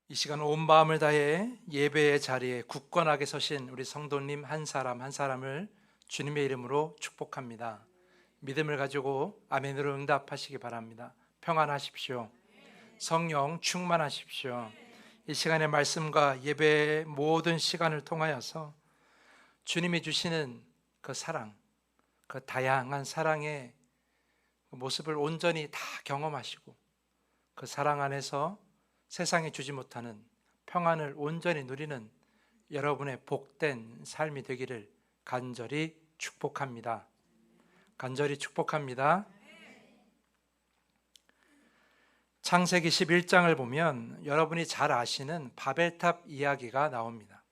이 시간 온 마음을 다해 예배의 자리에 굳건하게 서신 우리 성도님 한 사람 한 사람을 주님의 이름으로 축복합니다. 믿음을 가지고 아멘으로 응답하시기 바랍니다. 평안하십시오. 성령 충만하십시오. 이 시간의 말씀과 예배의 모든 시간을 통하여서 주님이 주시는 그 사랑, 그 다양한 사랑의 모습을 온전히 다 경험하시고 그 사랑 안에서 세상에 주지 못하는 평안을 온전히 누리는 여러분의 복된 삶이 되기를 간절히 축복합니다. 간절히 축복합니다. 창세기 11장을 보면 여러분이 잘 아시는 바벨탑 이야기가 나옵니다.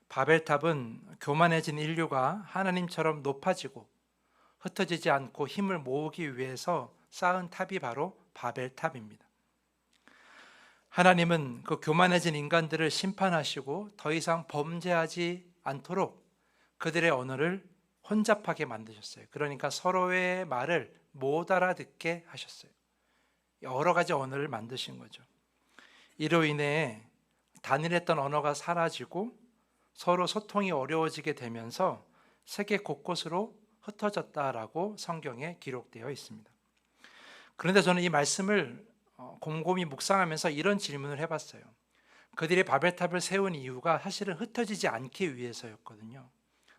바벨탑은 교만해진 인류가 하나님처럼 높아지고 흩어지지 않고 힘을 모으기 위해서 쌓은 탑이 바로 바벨탑입니다. 하나님은 그 교만해진 인간들을 심판하시고 더 이상 범죄하지 않도록 그들의 언어를 혼잡하게 만드셨어요. 그러니까 서로의 말을 못 알아듣게 하셨어요. 여러 가지 언어를 만드신 거죠. 이로 인해 단일했던 언어가 사라지고 서로 소통이 어려워지게 되면서 세계 곳곳으로 흩어졌다라고 성경에 기록되어 있습니다. 그런데 저는 이 말씀을 곰곰이 묵상하면서 이런 질문을 해봤어요. 그들이 바벨탑을 세운 이유가 사실은 흩어지지 않기 위해서였거든요.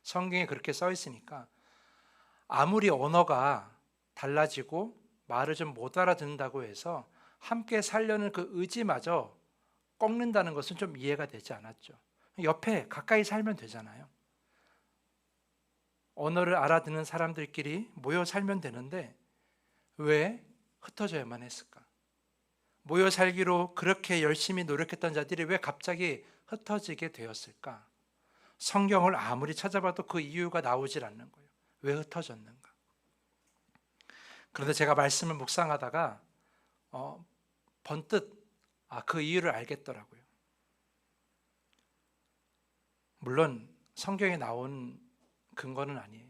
성경에 그렇게 써 있으니까 아무리 언어가 달라지고 말을 좀 못 알아듣는다고 해서 함께 살려는 그 의지마저 꺾는다는 것은 좀 이해가 되지 않았죠. 옆에 가까이 살면 되잖아요. 언어를 알아듣는 사람들끼리 모여 살면 되는데 왜 흩어져야만 했을까? 모여 살기로 그렇게 열심히 노력했던 자들이 왜 갑자기 흩어지게 되었을까? 성경을 아무리 찾아봐도 그 이유가 나오질 않는 거예요. 왜 흩어졌는가? 그런데 제가 말씀을 묵상하다가 번뜩 그 이유를 알겠더라고요. 물론 성경에 나온 근거는 아니에요.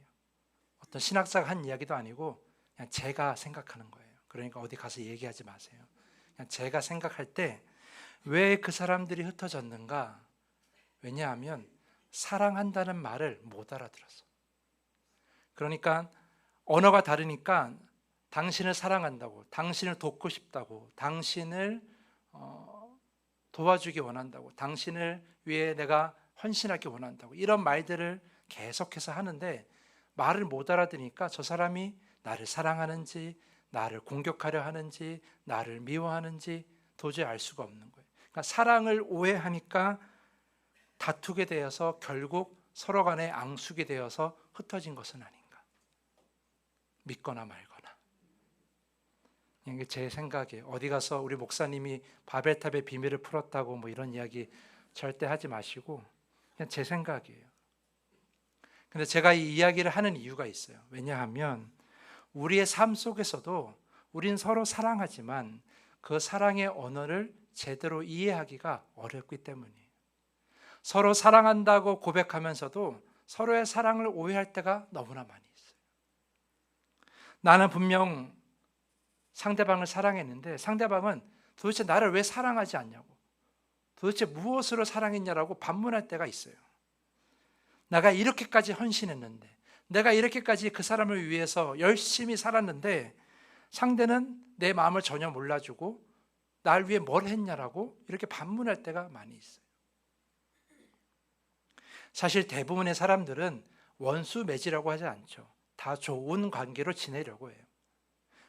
어떤 신학자가 한 이야기도 아니고 그냥 제가 생각하는 거예요. 그러니까 어디 가서 얘기하지 마세요. 그냥 제가 생각할 때 왜 그 사람들이 흩어졌는가? 왜냐하면 사랑한다는 말을 못 알아들었어. 그러니까 언어가 다르니까 당신을 사랑한다고, 당신을 돕고 싶다고, 당신을 도와주기 원한다고, 당신을 위해 내가 헌신하기 원한다고 이런 말들을 계속해서 하는데 말을 못 알아들으니까 저 사람이 나를 사랑하는지 나를 공격하려 하는지 나를 미워하는지 도저히 알 수가 없는 거예요. 그러니까 사랑을 오해하니까 다투게 되어서 결국 서로 간에 앙숙이 되어서 흩어진 것은 아닌가. 믿거나 말거나. 이게 제 생각이에요. 어디 가서 우리 목사님이 바벨탑의 비밀을 풀었다고 뭐 이런 이야기 절대 하지 마시고 그냥 제 생각이에요. 근데 제가 이 이야기를 하는 이유가 있어요. 왜냐하면 우리의 삶 속에서도 우린 서로 사랑하지만 그 사랑의 언어를 제대로 이해하기가 어렵기 때문이에요. 서로 사랑한다고 고백하면서도 서로의 사랑을 오해할 때가 너무나 많이 있어요. 나는 분명 상대방을 사랑했는데 상대방은 도대체 나를 왜 사랑하지 않냐고, 도대체 무엇으로 사랑했냐라고 반문할 때가 있어요. 내가 이렇게까지 헌신했는데, 내가 이렇게까지 그 사람을 위해서 열심히 살았는데 상대는 내 마음을 전혀 몰라주고 날 위해 뭘 했냐라고 이렇게 반문할 때가 많이 있어요. 사실 대부분의 사람들은 원수 맺으려고 하지 않죠. 다 좋은 관계로 지내려고 해요.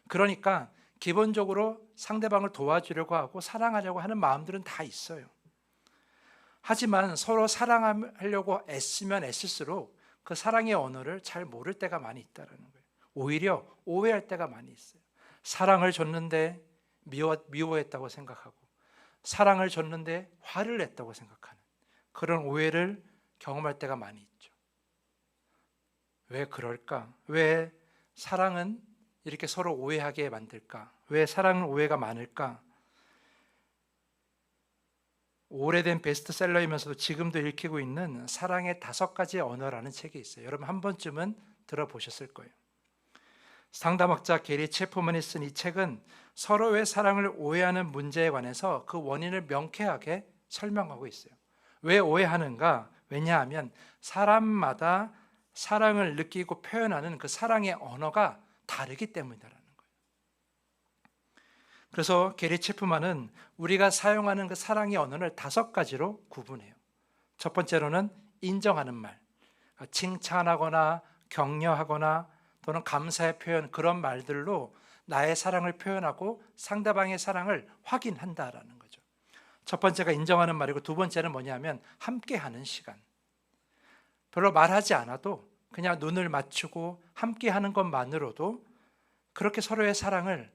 그러니까 기본적으로 상대방을 도와주려고 하고 사랑하려고 하는 마음들은 다 있어요. 하지만 서로 사랑하려고 애쓰면 애쓸수록 그 사랑의 언어를 잘 모를 때가 많이 있다는 거예요. 오히려 오해할 때가 많이 있어요. 사랑을 줬는데 미워했다고 생각하고 사랑을 줬는데 화를 냈다고 생각하는 그런 오해를 경험할 때가 많이 있죠. 왜 그럴까? 왜 사랑은 이렇게 서로 오해하게 만들까? 왜 사랑은 오해가 많을까? 오래된 베스트셀러이면서도 지금도 읽히고 있는 사랑의 5가지 언어라는 책이 있어요. 여러분 한 번쯤은 들어보셨을 거예요. 상담학자 게리 체프먼이 쓴 이 책은 서로의 사랑을 오해하는 문제에 관해서 그 원인을 명쾌하게 설명하고 있어요. 왜 오해하는가? 왜냐하면 사람마다 사랑을 느끼고 표현하는 그 사랑의 언어가 다르기 때문이라는 거예요. 그래서 게리 체프만은 우리가 사용하는 그 사랑의 언어를 5가지로 구분해요. 첫 번째로는 인정하는 말, 칭찬하거나 격려하거나 또는 감사의 표현, 그런 말들로 나의 사랑을 표현하고 상대방의 사랑을 확인한다라는 거죠. 첫 번째가 인정하는 말이고, 두 번째는 뭐냐면 함께하는 시간. 별로 말하지 않아도 그냥 눈을 맞추고 함께하는 것만으로도 그렇게 서로의 사랑을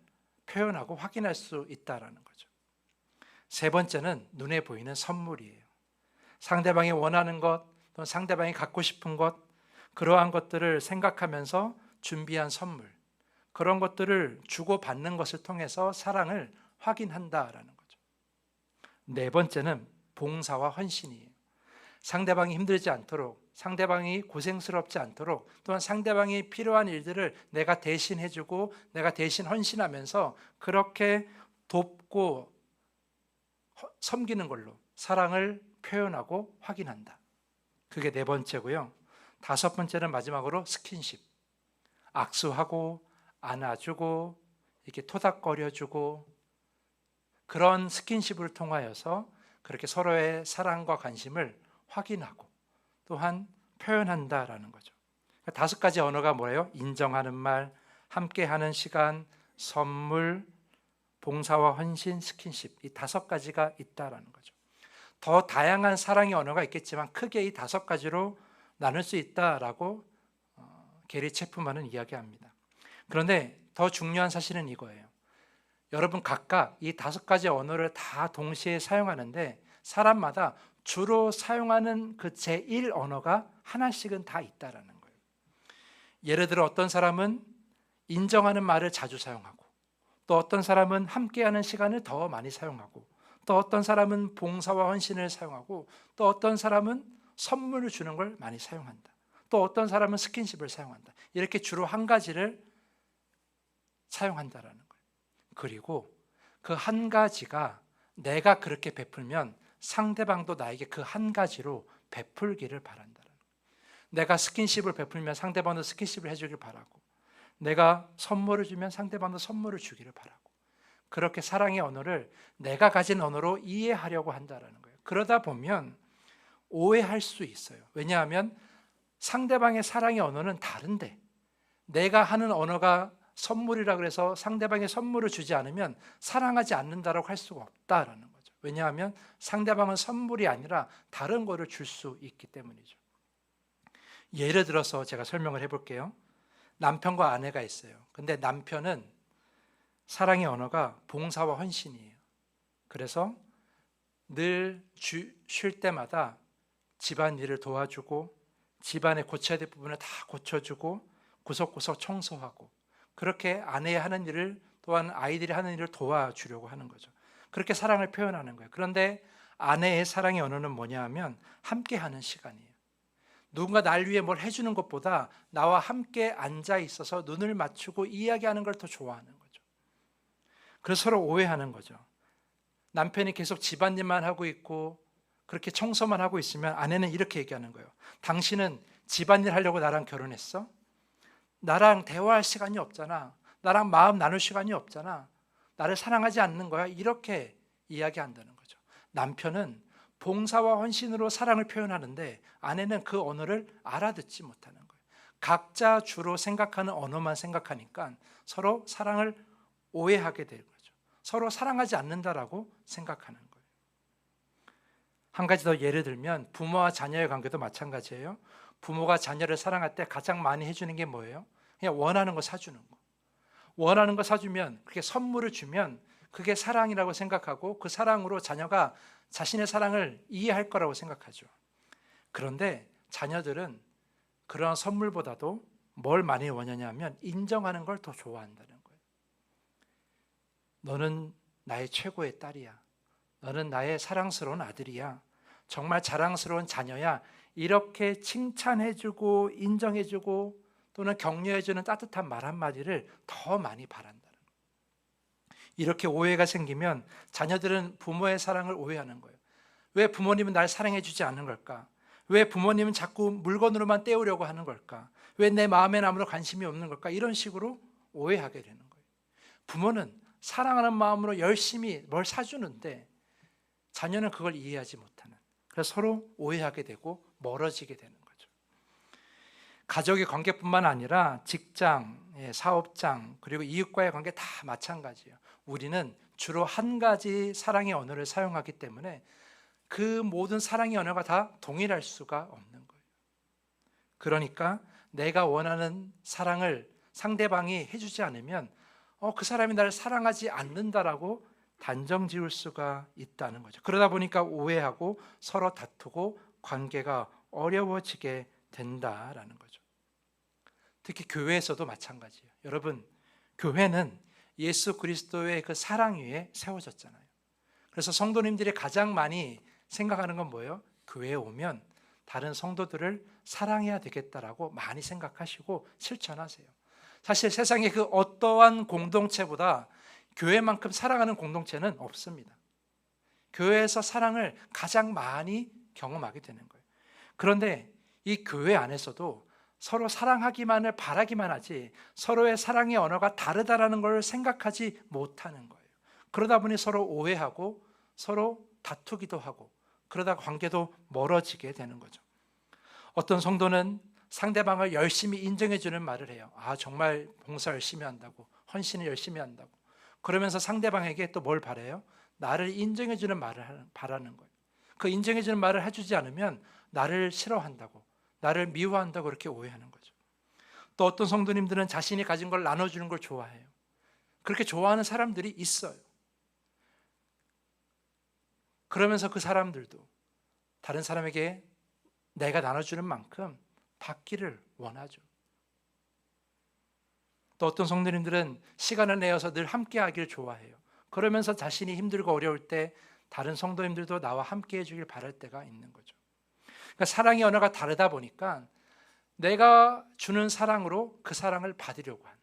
표현하고 확인할 수 있다라는 거죠. 세 번째는 눈에 보이는 선물이에요. 상대방이 원하는 것, 또는 상대방이 갖고 싶은 것, 그러한 것들을 생각하면서 준비한 선물, 그런 것들을 주고받는 것을 통해서 사랑을 확인한다라는 거죠. 네 번째는 봉사와 헌신이에요. 상대방이 힘들지 않도록, 상대방이 고생스럽지 않도록, 또한 상대방이 필요한 일들을 내가 대신 해주고 내가 대신 헌신하면서 그렇게 돕고 섬기는 걸로 사랑을 표현하고 확인한다. 그게 네 번째고요. 다섯 번째는 마지막으로 스킨십. 악수하고 안아주고 이렇게 토닥거려주고 그런 스킨십을 통하여서 그렇게 서로의 사랑과 관심을 확인하고 또한 표현한다라는 거죠. 5가지 언어가 뭐예요? 인정하는 말, 함께하는 시간, 선물, 봉사와 헌신, 스킨십, 이 5가지가 있다라는 거죠. 더 다양한 사랑의 언어가 있겠지만 크게 이 5가지로 나눌 수 있다라고 게리 체프만은 이야기합니다. 그런데 더 중요한 사실은 이거예요. 여러분 각각 이 5가지 언어를 다 동시에 사용하는데 사람마다 주로 사용하는 그 제1 언어가 하나씩은 다 있다라는 거예요. 예를 들어 어떤 사람은 인정하는 말을 자주 사용하고, 또 어떤 사람은 함께하는 시간을 더 많이 사용하고, 또 어떤 사람은 봉사와 헌신을 사용하고, 또 어떤 사람은 선물을 주는 걸 많이 사용한다. 또 어떤 사람은 스킨십을 사용한다. 이렇게 주로 한 가지를 사용한다라는 거예요. 그리고 그 한 가지가 내가 그렇게 베풀면 상대방도 나에게 그 한 가지로 베풀기를 바란다는 거예요. 내가 스킨십을 베풀면 상대방도 스킨십을 해주길 바라고, 내가 선물을 주면 상대방도 선물을 주기를 바라고, 그렇게 사랑의 언어를 내가 가진 언어로 이해하려고 한다는 거예요. 그러다 보면 오해할 수 있어요. 왜냐하면 상대방의 사랑의 언어는 다른데 내가 하는 언어가 선물이라 그래서 상대방의 선물을 주지 않으면 사랑하지 않는다라고 할 수가 없다라는 거죠. 왜냐하면 상대방은 선물이 아니라 다른 거를 줄 수 있기 때문이죠. 예를 들어서 제가 설명을 해볼게요. 남편과 아내가 있어요. 근데 남편은 사랑의 언어가 봉사와 헌신이에요. 그래서 늘 쉴 때마다 집안일을 도와주고 집안에 고쳐야 될 부분을 다 고쳐주고 구석구석 청소하고, 그렇게 아내의 하는 일을 또한 아이들이 하는 일을 도와주려고 하는 거죠. 그렇게 사랑을 표현하는 거예요. 그런데 아내의 사랑의 언어는 뭐냐 하면 함께하는 시간이에요. 누군가 날 위해 뭘 해주는 것보다 나와 함께 앉아 있어서 눈을 맞추고 이야기하는 걸 더 좋아하는 거죠. 그래서 서로 오해하는 거죠. 남편이 계속 집안일만 하고 있고 그렇게 청소만 하고 있으면 아내는 이렇게 얘기하는 거예요. 당신은 집안일 하려고 나랑 결혼했어? 나랑 대화할 시간이 없잖아. 나랑 마음 나눌 시간이 없잖아. 나를 사랑하지 않는 거야. 이렇게 이야기한다는 거죠. 남편은 봉사와 헌신으로 사랑을 표현하는데 아내는 그 언어를 알아듣지 못하는 거예요. 각자 주로 생각하는 언어만 생각하니까 서로 사랑을 오해하게 되는 거죠. 서로 사랑하지 않는다라고 생각하는 거예요. 한 가지 더 예를 들면 부모와 자녀의 관계도 마찬가지예요. 부모가 자녀를 사랑할 때 가장 많이 해주는 게 뭐예요? 그냥 원하는 거 사주는 거. 원하는 거 사주면, 그렇게 선물을 주면 그게 사랑이라고 생각하고 그 사랑으로 자녀가 자신의 사랑을 이해할 거라고 생각하죠. 그런데 자녀들은 그런 선물보다도 뭘 많이 원하냐면 인정하는 걸 더 좋아한다는 거예요. 너는 나의 최고의 딸이야. 너는 나의 사랑스러운 아들이야. 정말 자랑스러운 자녀야. 이렇게 칭찬해주고 인정해주고 또는 격려해주는 따뜻한 말 한마디를 더 많이 바란다는 거예요. 이렇게 오해가 생기면 자녀들은 부모의 사랑을 오해하는 거예요. 왜 부모님은 날 사랑해주지 않는 걸까? 왜 부모님은 자꾸 물건으로만 때우려고 하는 걸까? 왜 내 마음에는 아무런 관심이 없는 걸까? 이런 식으로 오해하게 되는 거예요. 부모는 사랑하는 마음으로 열심히 뭘 사주는데 자녀는 그걸 이해하지 못하는, 그래서 서로 오해하게 되고 멀어지게 되는 거죠. 가족의 관계뿐만 아니라 직장, 사업장, 그리고 이웃과의 관계 다 마찬가지예요. 우리는 주로 한 가지 사랑의 언어를 사용하기 때문에 그 모든 사랑의 언어가 다 동일할 수가 없는 거예요. 그러니까 내가 원하는 사랑을 상대방이 해주지 않으면 그 사람이 나를 사랑하지 않는다라고 단정 지을 수가 있다는 거죠. 그러다 보니까 오해하고 서로 다투고 관계가 어려워지게 된다라는 거죠. 특히 교회에서도 마찬가지예요. 여러분, 교회는 예수 그리스도의 그 사랑 위에 세워졌잖아요. 그래서 성도님들이 가장 많이 생각하는 건 뭐예요? 교회에 오면 다른 성도들을 사랑해야 되겠다라고 많이 생각하시고 실천하세요. 사실 세상에 그 어떠한 공동체보다 교회만큼 사랑하는 공동체는 없습니다. 교회에서 사랑을 가장 많이 경험하게 되는 거예요. 그런데 이 교회 안에서도 서로 사랑하기만을 바라기만 하지 서로의 사랑의 언어가 다르다라는 걸 생각하지 못하는 거예요. 그러다 보니 서로 오해하고 서로 다투기도 하고 그러다 관계도 멀어지게 되는 거죠. 어떤 성도는 상대방을 열심히 인정해 주는 말을 해요. 정말 봉사 열심히 한다고, 헌신을 열심히 한다고. 그러면서 상대방에게 또 뭘 바라요? 나를 인정해 주는 말을 바라는 거예요. 그 인정해 주는 말을 해주지 않으면 나를 싫어한다고, 나를 미워한다고 그렇게 오해하는 거죠. 또 어떤 성도님들은 자신이 가진 걸 나눠주는 걸 좋아해요. 그렇게 좋아하는 사람들이 있어요. 그러면서 그 사람들도 다른 사람에게 내가 나눠주는 만큼 받기를 원하죠. 또 어떤 성도님들은 시간을 내어서 늘 함께 하기를 좋아해요. 그러면서 자신이 힘들고 어려울 때 다른 성도님들도 나와 함께 해주길 바랄 때가 있는 거죠. 그러니까 사랑의 언어가 다르다 보니까 내가 주는 사랑으로 그 사랑을 받으려고 하는,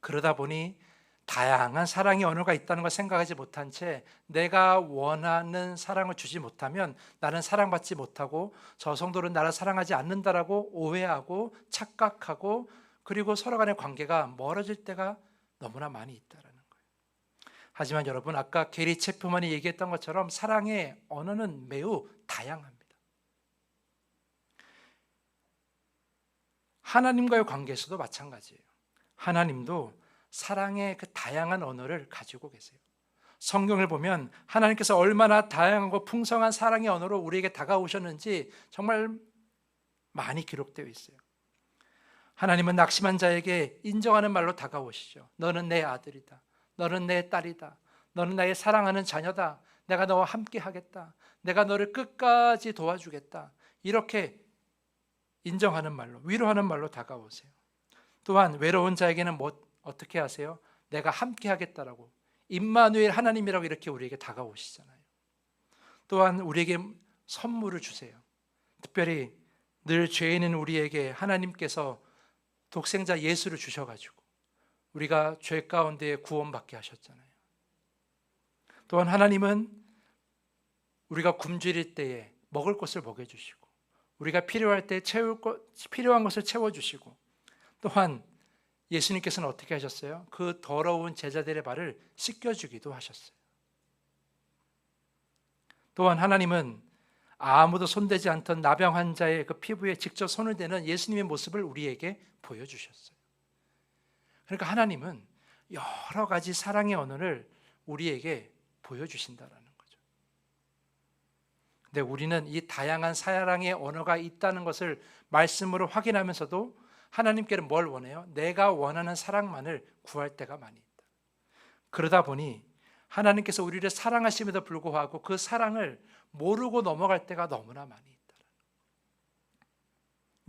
그러다 보니 다양한 사랑의 언어가 있다는 걸 생각하지 못한 채 내가 원하는 사랑을 주지 못하면 나는 사랑받지 못하고 저 성도는 나를 사랑하지 않는다라고 오해하고 착각하고 그리고 서로 간의 관계가 멀어질 때가 너무나 많이 있다는 거예요. 하지만 여러분, 아까 게리 체프만이 얘기했던 것처럼 사랑의 언어는 매우 다양합니다. 하나님과의 관계에서도 마찬가지예요. 하나님도 사랑의 그 다양한 언어를 가지고 계세요. 성경을 보면 하나님께서 얼마나 다양하고 풍성한 사랑의 언어로 우리에게 다가오셨는지 정말 많이 기록되어 있어요. 하나님은 낙심한 자에게 인정하는 말로 다가오시죠. 너는 내 아들이다. 너는 내 딸이다. 너는 나의 사랑하는 자녀다. 내가 너와 함께 하겠다. 내가 너를 끝까지 도와주겠다. 이렇게 인정하는 말로, 위로하는 말로 다가오세요. 또한 외로운 자에게는 어떻게 하세요? 내가 함께 하겠다라고, 임마누엘 하나님이라고 이렇게 우리에게 다가오시잖아요. 또한 우리에게 선물을 주세요. 특별히 늘 죄인인 우리에게 하나님께서 독생자 예수를 주셔가지고 우리가 죄 가운데 구원받게 하셨잖아요. 또한 하나님은 우리가 굶주릴 때에 먹을 것을 먹여주시고 우리가 필요할 때 필요한 것을 채워주시고, 또한 예수님께서는 어떻게 하셨어요? 그 더러운 제자들의 발을 씻겨주기도 하셨어요. 또한 하나님은 아무도 손대지 않던 나병 환자의 그 피부에 직접 손을 대는 예수님의 모습을 우리에게 보여주셨어요. 그러니까 하나님은 여러 가지 사랑의 언어를 우리에게 보여주신다라는 거죠. 근데 우리는 이 다양한 사랑의 언어가 있다는 것을 말씀으로 확인하면서도 하나님께는 뭘 원해요? 내가 원하는 사랑만을 구할 때가 많이 있다. 그러다 보니 하나님께서 우리를 사랑하심에도 불구하고 그 사랑을 모르고 넘어갈 때가 너무나 많이 있다.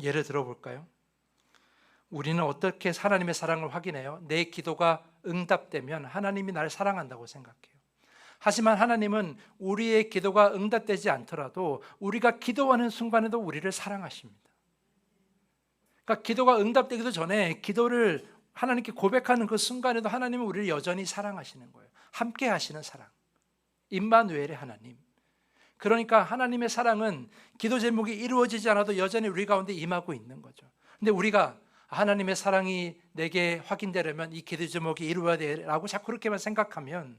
예를 들어볼까요? 우리는 어떻게 하나님의 사랑을 확인해요? 내 기도가 응답되면 하나님이 나를 사랑한다고 생각해요. 하지만 하나님은 우리의 기도가 응답되지 않더라도 우리가 기도하는 순간에도 우리를 사랑하십니다. 그러니까 기도가 응답되기도 전에 기도를 하나님께 고백하는 그 순간에도 하나님은 우리를 여전히 사랑하시는 거예요. 함께 하시는 사랑. 임마누엘의 하나님. 그러니까 하나님의 사랑은 기도 제목이 이루어지지 않아도 여전히 우리 가운데 임하고 있는 거죠. 근데 우리가 하나님의 사랑이 내게 확인되려면 이 기도 제목이 이루어야 돼라고 자꾸 그렇게만 생각하면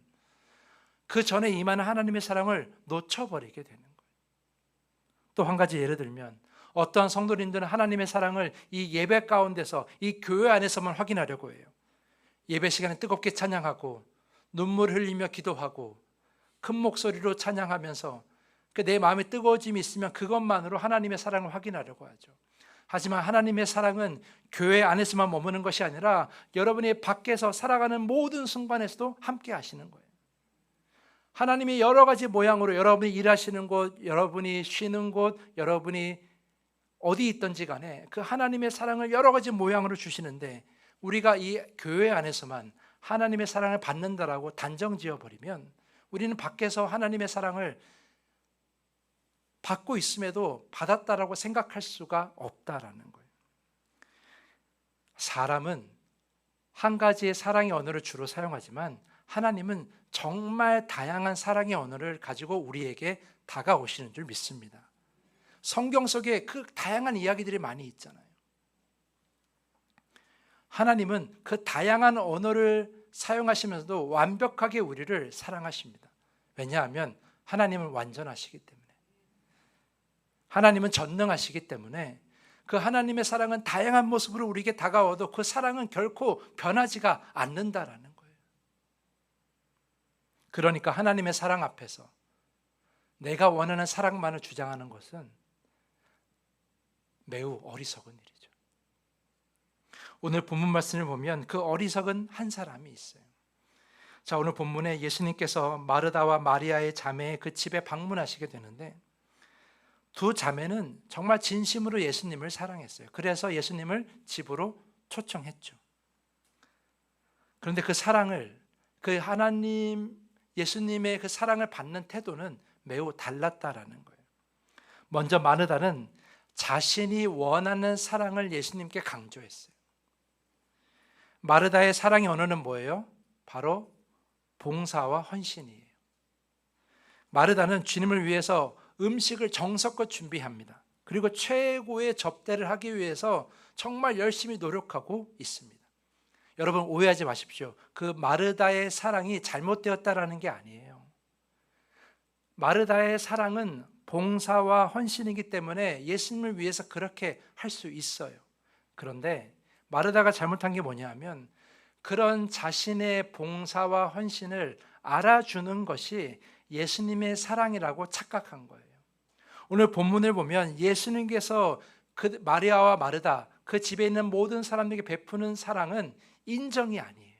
그 전에 임하는 하나님의 사랑을 놓쳐버리게 되는 거예요. 또 한 가지 예를 들면 어떠한 성도님들은 하나님의 사랑을 이 예배 가운데서 이 교회 안에서만 확인하려고 해요. 예배 시간에 뜨겁게 찬양하고 눈물 흘리며 기도하고 큰 목소리로 찬양하면서 내 마음에 뜨거워짐이 있으면 그것만으로 하나님의 사랑을 확인하려고 하죠. 하지만 하나님의 사랑은 교회 안에서만 머무는 것이 아니라 여러분이 밖에서 살아가는 모든 순간에서도 함께 하시는 거예요. 하나님이 여러 가지 모양으로 여러분이 일하시는 곳, 여러분이 쉬는 곳, 여러분이 어디 있든지 간에 그 하나님의 사랑을 여러 가지 모양으로 주시는데 우리가 이 교회 안에서만 하나님의 사랑을 받는다라고 단정 지어버리면 우리는 밖에서 하나님의 사랑을 받고 있음에도 받았다라고 생각할 수가 없다라는 거예요. 사람은 한 가지의 사랑의 언어를 주로 사용하지만 하나님은 정말 다양한 사랑의 언어를 가지고 우리에게 다가오시는 줄 믿습니다. 성경 속에 그 다양한 이야기들이 많이 있잖아요. 하나님은 그 다양한 언어를 사용하시면서도 완벽하게 우리를 사랑하십니다. 왜냐하면 하나님은 완전하시기 때문에, 하나님은 전능하시기 때문에 그 하나님의 사랑은 다양한 모습으로 우리에게 다가와도 그 사랑은 결코 변하지가 않는다라는 거예요. 그러니까 하나님의 사랑 앞에서 내가 원하는 사랑만을 주장하는 것은 매우 어리석은 일이죠. 오늘 본문 말씀을 보면 그 어리석은 한 사람이 있어요. 자, 오늘 본문에 예수님께서 마르다와 마리아의 자매의 그 집에 방문하시게 되는데 두 자매는 정말 진심으로 예수님을 사랑했어요. 그래서 예수님을 집으로 초청했죠. 그런데 그 사랑을, 그 하나님 예수님의 그 사랑을 받는 태도는 매우 달랐다라는 거예요. 먼저 마르다는 자신이 원하는 사랑을 예수님께 강조했어요. 마르다의 사랑의 언어는 뭐예요? 바로 봉사와 헌신이에요. 마르다는 주님을 위해서 음식을 정성껏 준비합니다. 그리고 최고의 접대를 하기 위해서 정말 열심히 노력하고 있습니다. 여러분 오해하지 마십시오. 그 마르다의 사랑이 잘못되었다라는 게 아니에요. 마르다의 사랑은 봉사와 헌신이기 때문에 예수님을 위해서 그렇게 할 수 있어요. 그런데 마르다가 잘못한 게 뭐냐 하면 그런 자신의 봉사와 헌신을 알아주는 것이 예수님의 사랑이라고 착각한 거예요. 오늘 본문을 보면 예수님께서 그 마리아와 마르다, 그 집에 있는 모든 사람들에게 베푸는 사랑은 인정이 아니에요.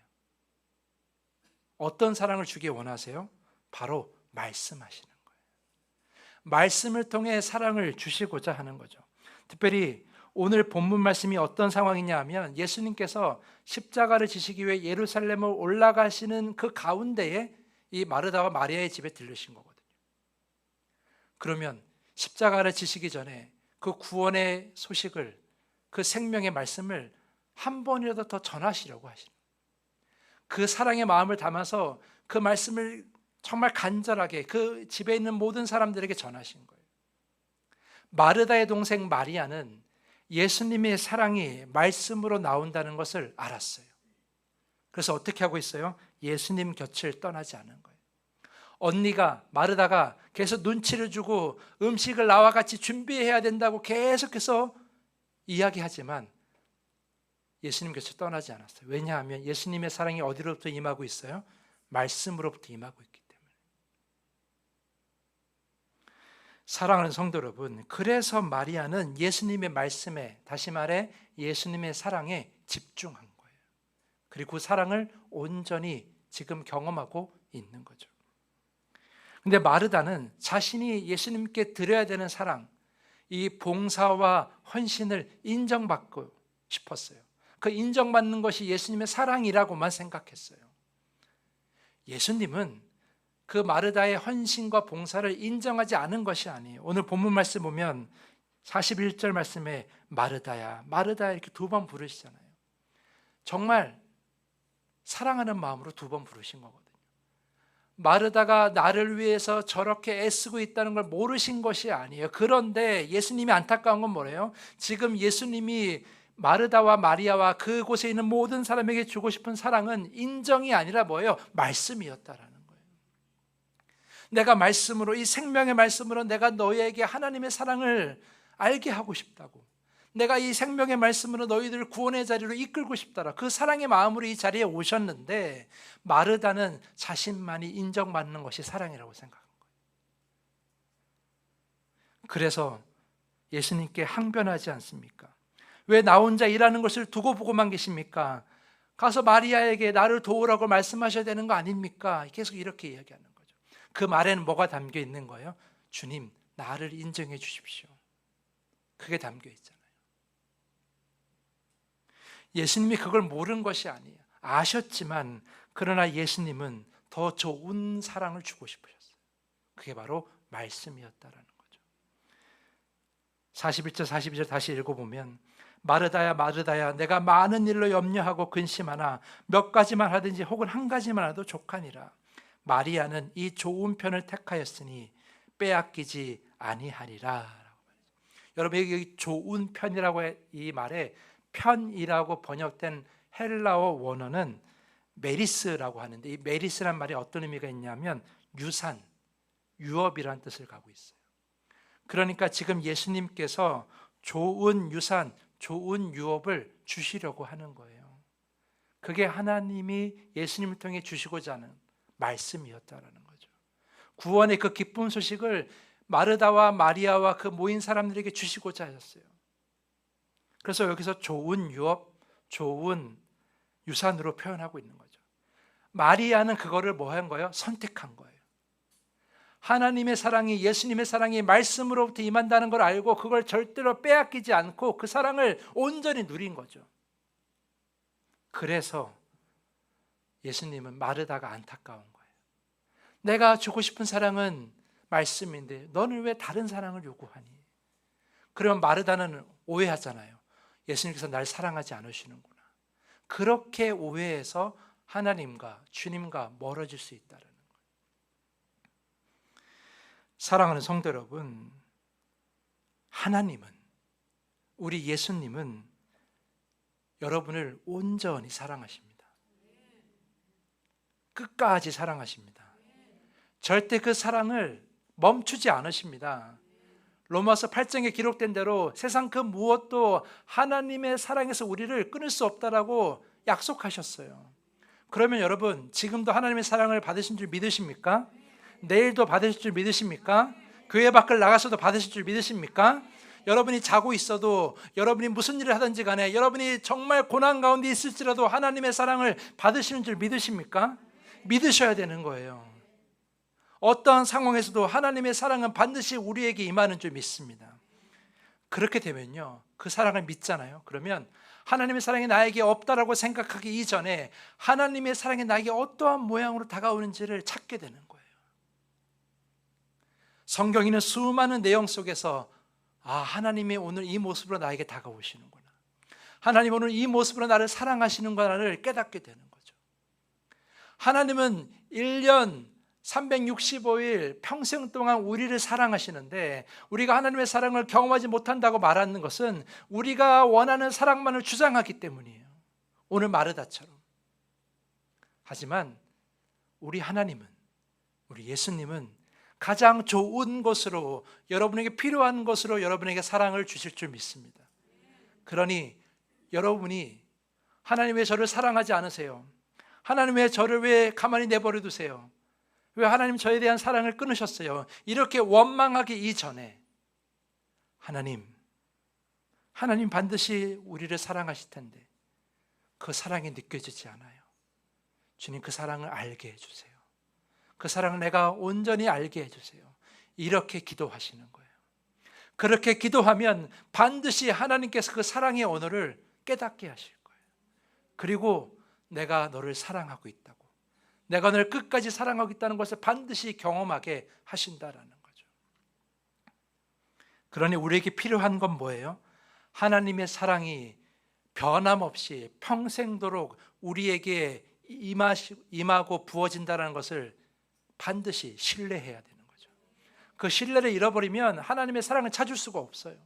어떤 사랑을 주기 원하세요? 바로 말씀하시는 거예요. 말씀을 통해 사랑을 주시고자 하는 거죠. 특별히 오늘 본문 말씀이 어떤 상황이냐 하면 예수님께서 십자가를 지시기 위해 예루살렘을 올라가시는 그 가운데에 이 마르다와 마리아의 집에 들르신 거거든요. 그러면 십자가를 지시기 전에 그 구원의 소식을, 그 생명의 말씀을 한 번이라도 더 전하시려고 하십니다. 그 사랑의 마음을 담아서 그 말씀을 정말 간절하게 그 집에 있는 모든 사람들에게 전하신 거예요. 마르다의 동생 마리아는 예수님의 사랑이 말씀으로 나온다는 것을 알았어요. 그래서 어떻게 하고 있어요? 예수님 곁을 떠나지 않은 거예요. 언니가 마르다가 계속 눈치를 주고 음식을 나와 같이 준비해야 된다고 계속해서 이야기하지만 예수님 곁을 떠나지 않았어요. 왜냐하면 예수님의 사랑이 어디로부터 임하고 있어요? 말씀으로부터 임하고 있기 때문에. 사랑하는 성도 여러분, 그래서 마리아는 예수님의 말씀에, 다시 말해 예수님의 사랑에 집중한 거예요. 그리고 그 사랑을 온전히 지금 경험하고 있는 거죠. 근데 마르다는 자신이 예수님께 드려야 되는 사랑, 이 봉사와 헌신을 인정받고 싶었어요. 그 인정받는 것이 예수님의 사랑이라고만 생각했어요. 예수님은 그 마르다의 헌신과 봉사를 인정하지 않은 것이 아니에요. 오늘 본문 말씀 보면 41절 말씀에 마르다야 마르다야 이렇게 2번 부르시잖아요. 정말 사랑하는 마음으로 2번 부르신 거거든요. 마르다가 나를 위해서 저렇게 애쓰고 있다는 걸 모르신 것이 아니에요. 그런데 예수님이 안타까운 건 뭐래요? 지금 예수님이 마르다와 마리아와 그곳에 있는 모든 사람에게 주고 싶은 사랑은 인정이 아니라 뭐예요? 말씀이었다라는 거예요. 내가 말씀으로, 이 생명의 말씀으로 내가 너희에게 하나님의 사랑을 알게 하고 싶다고, 내가 이 생명의 말씀으로 너희들을 구원의 자리로 이끌고 싶다라, 그 사랑의 마음으로 이 자리에 오셨는데 마르다는 자신만이 인정받는 것이 사랑이라고 생각한 거예요. 그래서 예수님께 항변하지 않습니까? 왜 나 혼자 일하는 것을 두고 보고만 계십니까? 가서 마리아에게 나를 도우라고 말씀하셔야 되는 거 아닙니까? 계속 이렇게 이야기하는 거죠. 그 말에는 뭐가 담겨 있는 거예요? 주님, 나를 인정해 주십시오. 그게 담겨 있잖아요. 예수님이 그걸 모르는 것이 아니에요. 아셨지만 그러나 예수님은 더 좋은 사랑을 주고 싶으셨어요. 그게 바로 말씀이었다라는 거죠. 41절 42절 다시 읽어보면 마르다야 마르다야 내가 많은 일로 염려하고 근심하나 몇 가지만 하든지 혹은 한 가지만 해도 족하니라. 마리아는 이 좋은 편을 택하였으니 빼앗기지 아니하리라. 여러분 여기 좋은 편이라고 이 말에 편이라고 번역된 헬라어 원어는 메리스라고 하는데, 이 메리스란 말이 어떤 의미가 있냐면 유산, 유업이라는 뜻을 갖고 있어요. 그러니까 지금 예수님께서 좋은 유산, 좋은 유업을 주시려고 하는 거예요. 그게 하나님이 예수님을 통해 주시고자 하는 말씀이었다라는 거죠. 구원의 그 기쁜 소식을 마르다와 마리아와 그 모인 사람들에게 주시고자 하셨어요. 그래서 여기서 좋은 유업, 좋은 유산으로 표현하고 있는 거죠. 마리아는 그거를 뭐 한 거예요? 선택한 거예요. 하나님의 사랑이, 예수님의 사랑이 말씀으로부터 임한다는 걸 알고 그걸 절대로 빼앗기지 않고 그 사랑을 온전히 누린 거죠. 그래서 예수님은 마르다가 안타까운 거예요. 내가 주고 싶은 사랑은 말씀인데 너는 왜 다른 사랑을 요구하니? 그러면 마르다는 오해하잖아요. 예수님께서 날 사랑하지 않으시는구나. 그렇게 오해해서 하나님과 주님과 멀어질 수 있다는 거예요. 사랑하는 성도 여러분, 하나님은, 우리 예수님은 여러분을 온전히 사랑하십니다. 끝까지 사랑하십니다. 절대 그 사랑을 멈추지 않으십니다. 로마서 8장에 기록된 대로 세상 그 무엇도 하나님의 사랑에서 우리를 끊을 수 없다라고 약속하셨어요. 그러면 여러분 지금도 하나님의 사랑을 받으신 줄 믿으십니까? 내일도 받으실 줄 믿으십니까? 교회 밖을 나가서도 받으실 줄 믿으십니까? 여러분이 자고 있어도, 여러분이 무슨 일을 하든지 간에, 여러분이 정말 고난 가운데 있을지라도 하나님의 사랑을 받으시는 줄 믿으십니까? 믿으셔야 되는 거예요. 어떠한 상황에서도 하나님의 사랑은 반드시 우리에게 임하는 줄 믿습니다. 그렇게 되면요, 그 사랑을 믿잖아요. 그러면 하나님의 사랑이 나에게 없다라고 생각하기 이전에 하나님의 사랑이 나에게 어떠한 모양으로 다가오는지를 찾게 되는 거예요. 성경에 있는 수많은 내용 속에서 하나님이 오늘 이 모습으로 나에게 다가오시는구나, 하나님 오늘 이 모습으로 나를 사랑하시는구나를 깨닫게 되는 거죠. 하나님은 1년 365일 평생 동안 우리를 사랑하시는데 우리가 하나님의 사랑을 경험하지 못한다고 말하는 것은 우리가 원하는 사랑만을 주장하기 때문이에요. 오늘 마르다처럼. 하지만 우리 하나님은, 우리 예수님은 가장 좋은 것으로, 여러분에게 필요한 것으로 여러분에게 사랑을 주실 줄 믿습니다. 그러니 여러분이 하나님 왜 저를 사랑하지 않으세요? 하나님 왜 저를 왜 가만히 내버려 두세요? 왜 하나님 저에 대한 사랑을 끊으셨어요? 이렇게 원망하기 이전에 하나님 반드시 우리를 사랑하실 텐데 그 사랑이 느껴지지 않아요. 주님 그 사랑을 알게 해주세요. 그 사랑을 내가 온전히 알게 해주세요. 이렇게 기도하시는 거예요. 그렇게 기도하면 반드시 하나님께서 그 사랑의 언어를 깨닫게 하실 거예요. 그리고 내가 너를 사랑하고 있다고, 내가 너를 끝까지 사랑하고 있다는 것을 반드시 경험하게 하신다라는 거죠. 그러니 우리에게 필요한 건 뭐예요? 하나님의 사랑이 변함없이 평생도록 우리에게 임하고 부어진다는 것을 반드시 신뢰해야 되는 거죠. 그 신뢰를 잃어버리면 하나님의 사랑을 찾을 수가 없어요.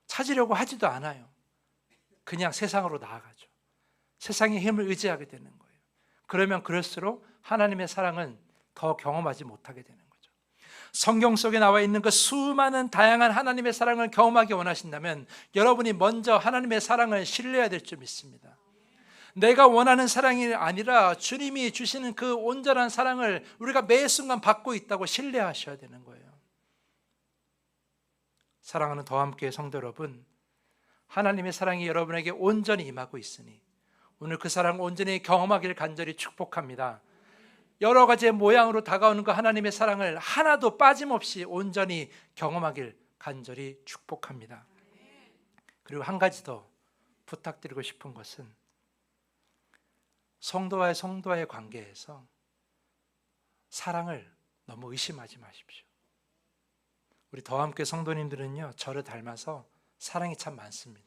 찾으려고 하지도 않아요. 그냥 세상으로 나아가죠. 세상의 힘을 의지하게 되는 거예요. 그러면 그럴수록 하나님의 사랑은 더 경험하지 못하게 되는 거죠. 성경 속에 나와 있는 그 수많은 다양한 하나님의 사랑을 경험하기 원하신다면 여러분이 먼저 하나님의 사랑을 신뢰해야 될 줄 믿습니다. 내가 원하는 사랑이 아니라 주님이 주시는 그 온전한 사랑을 우리가 매 순간 받고 있다고 신뢰하셔야 되는 거예요. 사랑하는 더함교회 성도 여러분, 하나님의 사랑이 여러분에게 온전히 임하고 있으니 오늘 그 사랑을 온전히 경험하기를 간절히 축복합니다. 여러 가지의 모양으로 다가오는 그 하나님의 사랑을 하나도 빠짐없이 온전히 경험하길 간절히 축복합니다. 그리고 한 가지 더 부탁드리고 싶은 것은 성도와의 관계에서 사랑을 너무 의심하지 마십시오. 우리 더함교회 성도님들은요, 저를 닮아서 사랑이 참 많습니다.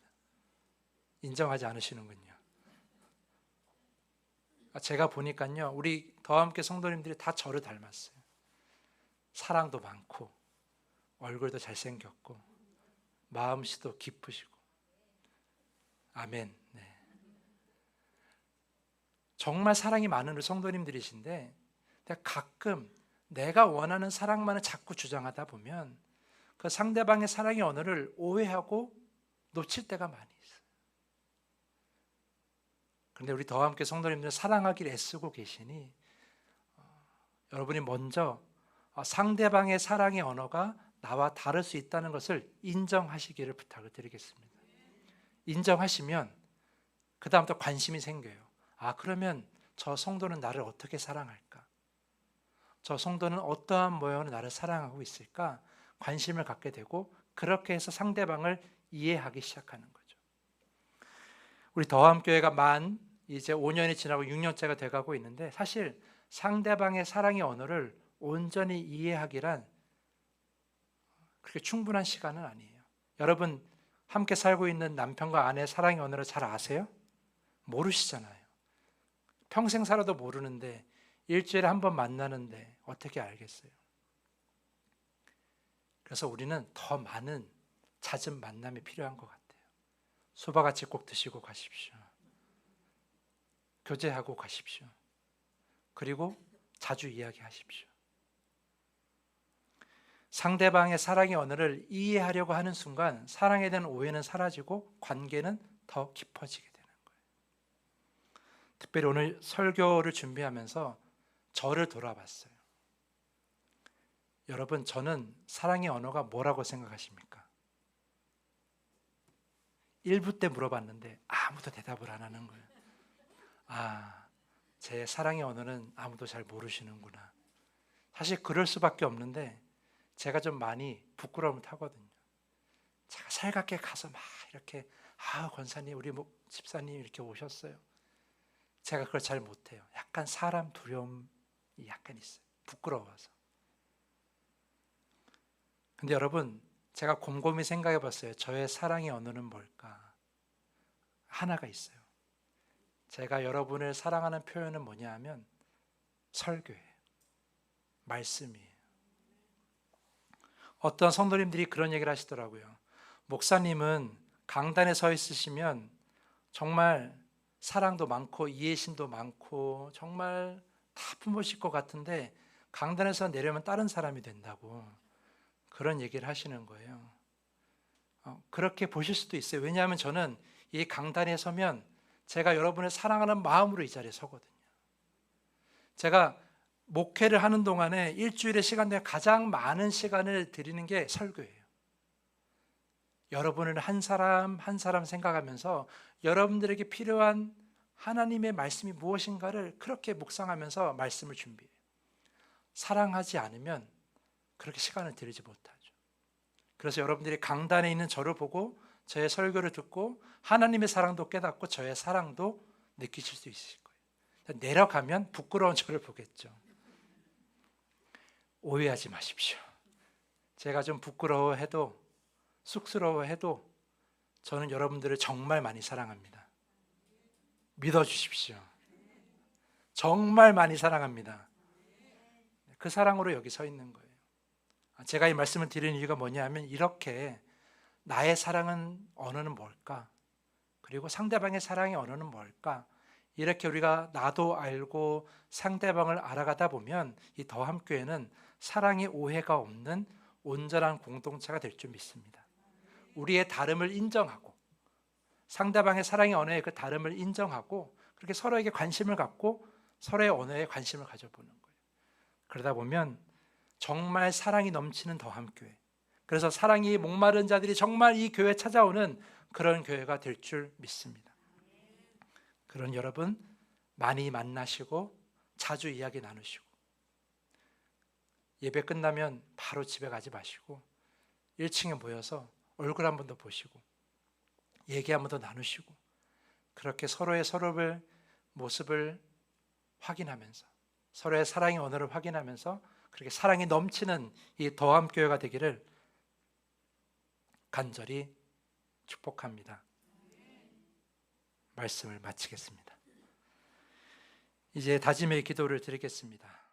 인정하지 않으시는군요. 제가 보니까요, 우리 더함교회 성도님들이 다 저를 닮았어요. 사랑도 많고 얼굴도 잘생겼고 마음씨도 깊으시고. 아멘. 네. 정말 사랑이 많은 우리 성도님들이신데 가끔 내가 원하는 사랑만을 자꾸 주장하다 보면 그 상대방의 사랑의 언어를 오해하고 놓칠 때가 많이 있어요. 그런데 우리 더함교회 성도님들은 사랑하기를 애쓰고 계시니 여러분이 먼저 상대방의 사랑의 언어가 나와 다를 수 있다는 것을 인정하시기를 부탁을 드리겠습니다. 인정하시면 그 다음부터 관심이 생겨요. 그러면 저 성도는 나를 어떻게 사랑할까? 저 성도는 어떠한 모양으로 나를 사랑하고 있을까? 관심을 갖게 되고 그렇게 해서 상대방을 이해하기 시작하는 거죠. 우리 더함교회가 이제 5년이 지나고 6년째가 돼가고 있는데 사실 상대방의 사랑의 언어를 온전히 이해하기란 그렇게 충분한 시간은 아니에요. 여러분 함께 살고 있는 남편과 아내의 사랑의 언어를 잘 아세요? 모르시잖아요. 평생 살아도 모르는데 일주일에 한 번 만나는데 어떻게 알겠어요? 그래서 우리는 더 많은 잦은 만남이 필요한 것 같아요. 수박같이 꼭 드시고 가십시오. 교제하고 가십시오. 그리고 자주 이야기하십시오. 상대방의 사랑의 언어를 이해하려고 하는 순간 사랑에 대한 오해는 사라지고 관계는 더 깊어지게 되는 거예요. 특별히 오늘 설교를 준비하면서 저를 돌아봤어요. 여러분, 저는 사랑의 언어가 뭐라고 생각하십니까? 1부 때 물어봤는데 아무도 대답을 안 하는 거예요. 제 사랑의 언어는 아무도 잘 모르시는구나. 사실 그럴 수밖에 없는데 제가 좀 많이 부끄러움을 타거든요. 제가 살갑게 가서 막 이렇게 권사님, 우리 집사님 이렇게 오셨어요. 제가 그걸 잘 못해요. 약간 사람 두려움이 약간 있어요. 부끄러워서. 근데 여러분, 제가 곰곰이 생각해 봤어요. 저의 사랑의 언어는 뭘까? 하나가 있어요. 제가 여러분을 사랑하는 표현은 뭐냐 하면 설교예요. 말씀이에요. 어떤 성도님들이 그런 얘기를 하시더라고요. 목사님은 강단에 서 있으시면 정말 사랑도 많고 이해심도 많고 정말 다 품으실 것 같은데 강단에서 내려면 다른 사람이 된다고 그런 얘기를 하시는 거예요. 그렇게 보실 수도 있어요. 왜냐하면 저는 이 강단에 서면 제가 여러분을 사랑하는 마음으로 이 자리에 서거든요. 제가 목회를 하는 동안에 일주일의 시간 중에 가장 많은 시간을 드리는 게 설교예요. 여러분을 한 사람 한 사람 생각하면서 여러분들에게 필요한 하나님의 말씀이 무엇인가를 그렇게 묵상하면서 말씀을 준비해요. 사랑하지 않으면 그렇게 시간을 들이지 못하죠. 그래서 여러분들이 강단에 있는 저를 보고 저의 설교를 듣고 하나님의 사랑도 깨닫고 저의 사랑도 느끼실 수 있을 거예요. 내려가면 부끄러운 저를 보겠죠. 오해하지 마십시오. 제가 좀 부끄러워해도 쑥스러워해도 저는 여러분들을 정말 많이 사랑합니다. 믿어주십시오. 정말 많이 사랑합니다. 그 사랑으로 여기 서 있는 거예요. 제가 이 말씀을 드리는 이유가 뭐냐면 이렇게 나의 사랑은 언어는 뭘까? 그리고 상대방의 사랑의 언어는 뭘까? 이렇게 우리가 나도 알고 상대방을 알아가다 보면 이 더함교회는 사랑의 오해가 없는 온전한 공동체가 될 줄 믿습니다. 우리의 다름을 인정하고 상대방의 사랑의 언어의 그 다름을 인정하고 그렇게 서로에게 관심을 갖고 서로의 언어에 관심을 가져보는 거예요. 그러다 보면 정말 사랑이 넘치는 더함교회, 그래서 사랑이 목마른 자들이 정말 이 교회에 찾아오는 그런 교회가 될 줄 믿습니다. 그런 여러분 많이 만나시고 자주 이야기 나누시고 예배 끝나면 바로 집에 가지 마시고 1층에 모여서 얼굴 한 번 더 보시고 얘기 한 번 더 나누시고 그렇게 서로의 모습을 확인하면서 서로의 사랑의 언어를 확인하면서 그렇게 사랑이 넘치는 이 더함교회가 되기를 간절히 축복합니다. 말씀을 마치겠습니다. 이제 다짐의 기도를 드리겠습니다.